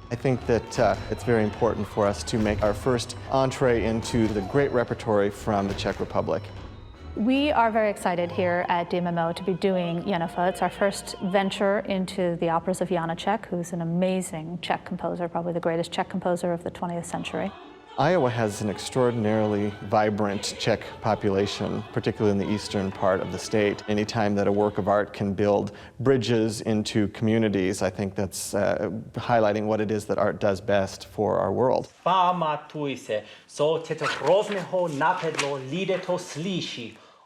I think that it's very important for us to make our first entree into the great repertory from the Czech Republic. We are very excited here at DMMO to be doing Jenůfa. It's our first venture into the operas of Janáček, who's an amazing Czech composer, probably the greatest Czech composer of the 20th century. Iowa has an extraordinarily vibrant Czech population, particularly in the eastern part of the state. Anytime that a work of art can build bridges into communities, I think that's highlighting what it is that art does best for our world.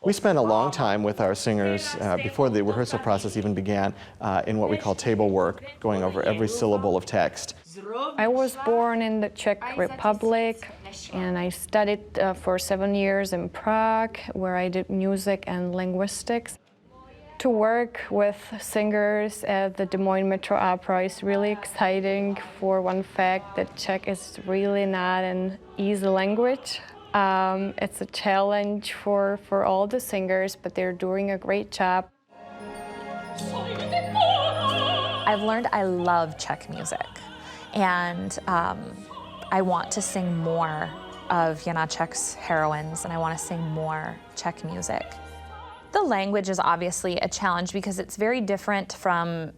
We spent a long time with our singers before the rehearsal process even began in what we call table work, going over every syllable of text. I was born in the Czech Republic, and I studied for 7 years in Prague, where I did music and linguistics. To work with singers at the Des Moines Metro Opera is really exciting for one fact that Czech is really not an easy language. It's a challenge for all the singers, but they're doing a great job. I've learned I love Czech music, and I want to sing more of Janáček's heroines, and I want to sing more Czech music. The language is obviously a challenge because it's very different from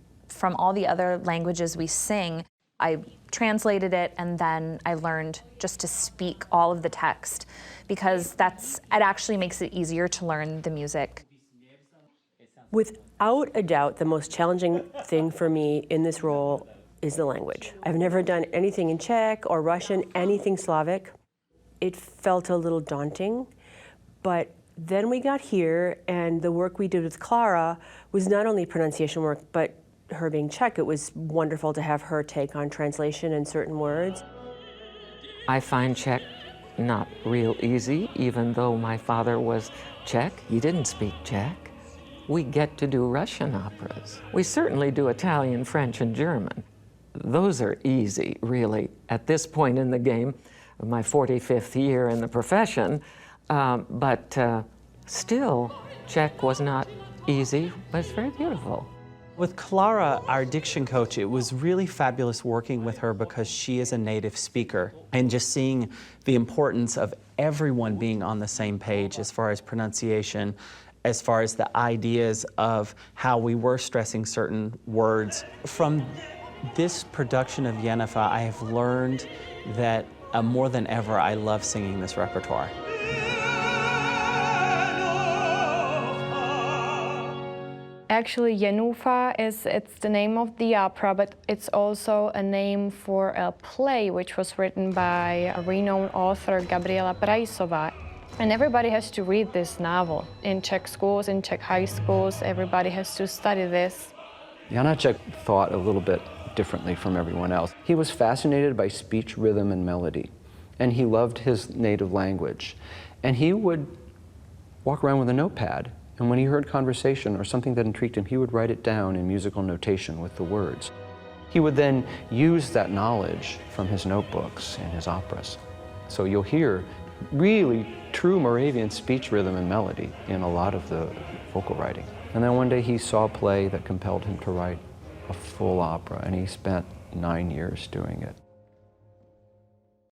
all the other languages we sing. I translated it, and then I learned just to speak all of the text because it actually makes it easier to learn the music. Without a doubt, the most challenging thing for me in this role is the language. I've never done anything in Czech or Russian, anything Slavic. It felt a little daunting, but then we got here, and the work we did with Klara was not only pronunciation work, but her being Czech, it was wonderful to have her take on translation and certain words. I find Czech not real easy, even though my father was Czech. He didn't speak Czech. We get to do Russian operas. We certainly do Italian, French, and German. Those are easy, really, at this point in the game, my 45th year in the profession, but still, Czech was not easy, but it's very beautiful. With Klara, our diction coach, it was really fabulous working with her because she is a native speaker, and just seeing the importance of everyone being on the same page as far as pronunciation, as far as the ideas of how we were stressing certain words. From this production of Jenůfa, I have learned that more than ever, I love singing this repertoire. Actually, Jenůfa it's the name of the opera, but it's also a name for a play which was written by a renowned author, Gabriela Prajsová. And everybody has to read this novel. In Czech schools, in Czech high schools, everybody has to study this. Janáček thought a little bit differently from everyone else. He was fascinated by speech, rhythm, and melody, and he loved his native language. And he would walk around with a notepad, and when he heard conversation or something that intrigued him, he would write it down in musical notation with the words. He would then use that knowledge from his notebooks and his operas. So you'll hear really true Moravian speech, rhythm, and melody in a lot of the vocal writing. And then one day he saw a play that compelled him to write a full opera, and he spent 9 years doing it.